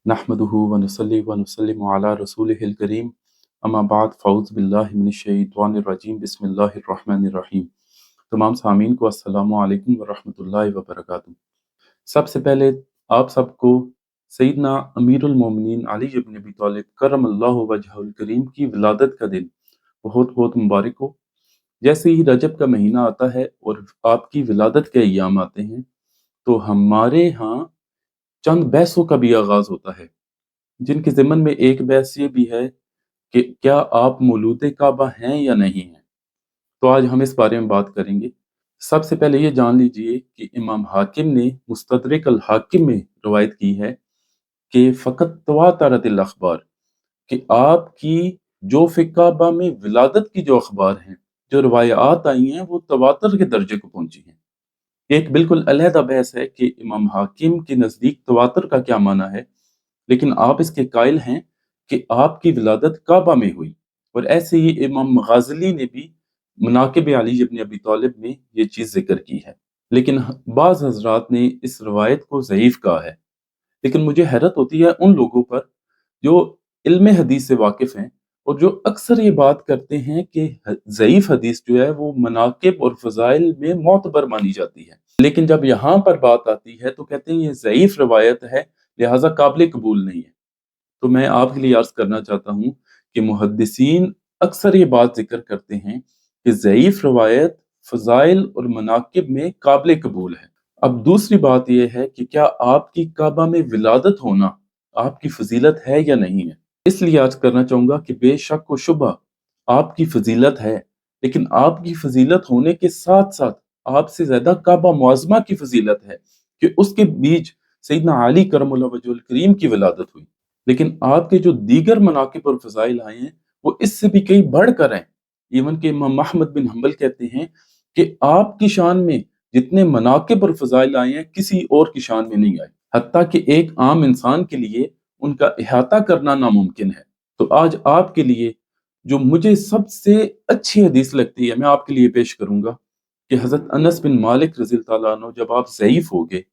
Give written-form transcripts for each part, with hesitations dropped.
नहमदुहु व नुसल्ली व नुसल्लिमु अला रसूलिहिल करीम अम्मा बाद फ़ऊज़ु बिल्लाहि मिनश शैतानिर रजीम बिस्मिल्लाहिर रहमानिर रहीम। तमाम सामीन को अस्सलामु अलैकुम व रहमतुल्लाहि व बरकातुहू। सबसे पहले आप सबको सैयदना अमीरुल मोमिनीन अली इब्न अबी तालिब करमल्लाहु वजहुल करीम की विलादत का दिन बहुत बहुत मुबारक हो। जैसे ही रजब का महीना आता है और आपकी विलादत के अय्याम आते हैं तो हमारे यहाँ चंद बहसों का भी आगाज होता है, जिनके ज़िमन में एक बहस ये भी है कि क्या आप मौलूद काबा हैं या नहीं हैं। तो आज हम इस बारे में बात करेंगे। सबसे पहले ये जान लीजिए कि इमाम हाकिम ने मुस्तदरिक अल हाकिम में रवायत की है कि फ़कत तवातरतिल अखबार, कि आपकी जो काबा में विलादत की जो अखबार हैं, जो रवायात आई हैं, वो तवातर के दर्जे को पहुंची हैं। एक बिल्कुल अलहदा बहस है कि इमाम हाकिम के नज़दीक तवातर का क्या माना है, लेकिन आप इसके कायल हैं कि आपकी विलादत काबा में हुई। और ऐसे ही इमाम गाज़ली ने भी मनाकिब अली इब्न अबी तालिब में ये चीज़ जिक्र की है, लेकिन बाज़ हज़रात ने इस रवायत को ज़ईफ़ कहा है। लेकिन मुझे हैरत होती है उन लोगों पर जो इल्म हदीस से वाकिफ़ हैं और जो अक्सर ये बात करते हैं कि ज़ईफ़ हदीस जो है वो मनाकिब और फ़ज़ाइल में मोतबर मानी जाती है, लेकिन जब यहाँ पर बात आती है तो कहते हैं ये ज़ईफ़ रवायत है, लिहाजा काबिल कबूल नहीं है। तो मैं आपके लिए अर्ज़ करना चाहता हूँ कि मुहद्दिसीन अक्सर ये बात ज़िक्र करते हैं कि ज़ईफ़ रवायत फ़ज़ाइल और मनाकिब में काबिल कबूल है। अब दूसरी बात ये है कि क्या आपकी काबा में विलादत होना आपकी फ़ज़ीलत है या नहीं है। इसलिए अर्ज़ करना चाहूँगा कि बेशक व शुबा आपकी फ़ज़ीलत है, लेकिन आपकी फ़ज़ीलत होने के साथ-साथ आपसे ज़्यादा काबा मुअज़्ज़मा की फ़ज़ीलत है कि उसके बीच सैयदना अली करमुल्लाहु वजहुल करीम की विलादत हुई। लेकिन आपके जो दीगर मनाकिब और फ़ज़ाइल आए हैं, वो इससे भी कहीं बढ़कर हैं। इवन कि इमाम अहमद बिन हंबल कहते हैं कि आपकी शान में जितने मनाकिब और फ़ज़ाइल आए हैं, किसी और की शान में नहीं आए। हत्ता कि एक आम इंसान के लिए उनका इहाता करना नामुमकिन है। तो आज आपके लिए जो मुझे सबसे अच्छी हदीस लगती है, मैं आपके लिए पेश करूँगा कि हज़रत अनस बिन मालिक रज़ी अल्लाह तआला अन्हु जब आप ज़ईफ़ हो गए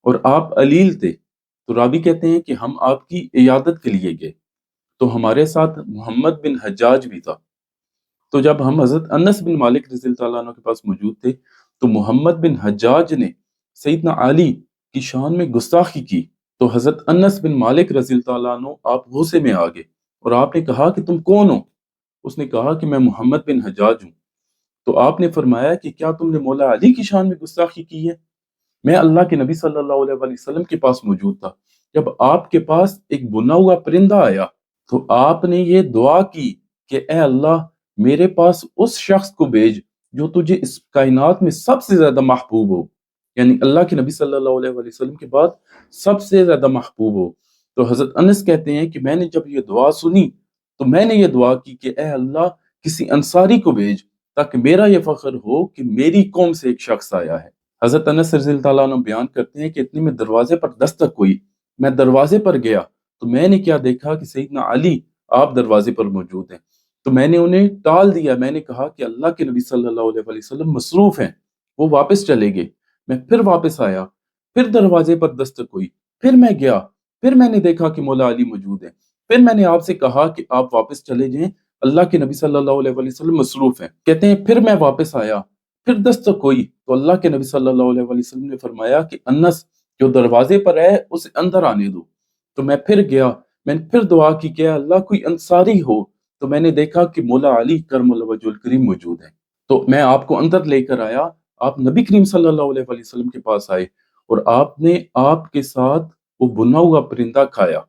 और आप अलील थे, तो रावी कहते हैं कि हम आपकी इयादत के लिए गए, तो हमारे साथ मोहम्मद बिन हज्जाज भी था। तो जब हम हज़रत अनस बिन मालिक रज़ी अल्लाह तआला अन्हु के पास मौजूद थे, तो मोहम्मद बिन हज्जाज ने सैयदना अली की शान में गुस्ताखी की। तो हज़रत अनस बिन मालिक रज़ी अल्लाह तआला अन्हु आप गुस्से में आ गए और आपने कहा कि तुम कौन हो? उसने कहा कि मैं मोहम्मद बिन हज्जाज हूँ। तो आपने फरमाया कि क्या तुमने मौला अली की शान में गुस्ताखी की है? मैं अल्लाह के नबी सल्लल्लाहु अलैहि वसल्लम के पास मौजूद था। जब आपके पास एक बुना हुआ परिंदा आया, तो आपने ये दुआ की कि ए अल्लाह, मेरे पास उस शख्स को भेज जो तुझे इस कायनात में सबसे ज़्यादा महबूब हो। यानी अल्लाह के नबी सल्लल्लाहु अलैहि वसल्लम के बाद सबसे ज़्यादा महबूब हो। तो हज़रत अनस कहते हैं कि मैंने जब ये दुआ सुनी, तो मैंने ये दुआ की कि ए अल्लाह, किसी अंसारी को भेज ताकि मेरा ये फ़ख्र हो कि मेरी कौम से एक शख्स आया है। हज़रत अनस रज़ी अल्लाह तआला अन्हु बयान करते हैं कि इतने में दरवाजे पर दस्तक हुई। मैं दरवाजे पर गया तो मैंने क्या देखा कि सैयदना अली आप दरवाजे पर मौजूद हैं। तो मैंने उन्हें टाल दिया, मैंने कहा कि अल्लाह के नबी सल्लल्लाहु अलैहि वसल्लम मसरूफ हैं, वो वापस चले गए। मैं फिर वापस आया, फिर दरवाजे पर दस्तक हुई, फिर मैं गया, फिर मैंने देखा कि मौला अली मौजूद हैं। फिर मैंने आपसे कहा कि आप वापस चले जाएं, अल्लाह के नबी सल्लल्लाहु अलैहि वसल्लम मसरूफ हैं। कहते हैं फिर मैं वापस आया, फिर दस्तक हुई, तो अल्लाह के नबी सल्लल्लाहु अलैहि वसल्लम ने फरमाया कि अनस, जो दरवाजे पर है उसे अंदर आने दो। तो मैं फिर गया, मैंने फिर दुआ की कि अल्लाह कोई अंसारी हो। तो मैंने देखा कि मौला अली करमुल्लाहु वजहुल करीम मौजूद हैं। तो मैं आपको अंदर लेकर आया, आप नबी करीम सल्लल्लाहु अलैहि वसल्लम के पास आए और आपने आपके साथ वो बुना हुआ परिंदा खाया।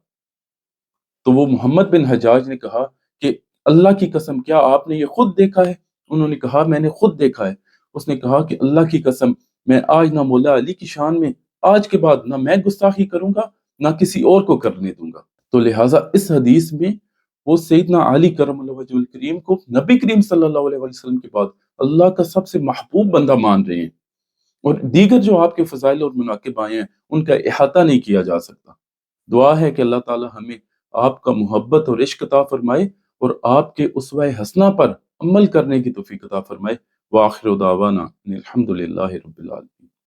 तो वो मोहम्मद बिन हज्जाज ने कहा कि अल्लाह की कसम, क्या आपने ये खुद देखा है? उन्होंने कहा मैंने खुद देखा है। उसने कहा कि अल्लाह की कसम, मैं आज ना मौला अली की शान में आज के बाद ना मैं गुस्ताखी करूंगा, ना किसी और को करने दूंगा। तो लिहाजा इस हदीस में वो सैयदना अली करमुल्लाहु वजहुल करीम को नबी करीम सल्लल्लाहु अलैहि वसल्लम के बाद अल्लाह का सबसे महबूब बंदा मान रहे हैं, और दीगर जो आपके फजाइल और मुनाकिब आए हैं उनका इहाता नहीं किया जा सकता। दुआ है कि अल्लाह ताला हमें आपका मोहब्बत और इश्क अता फरमाए और आपके उसवा हसना पर अमल करने की तौफीक अता फरमाए। व आखिर दावाना अनिल हम्दुलिल्लाहि रब्बिल आलमीन।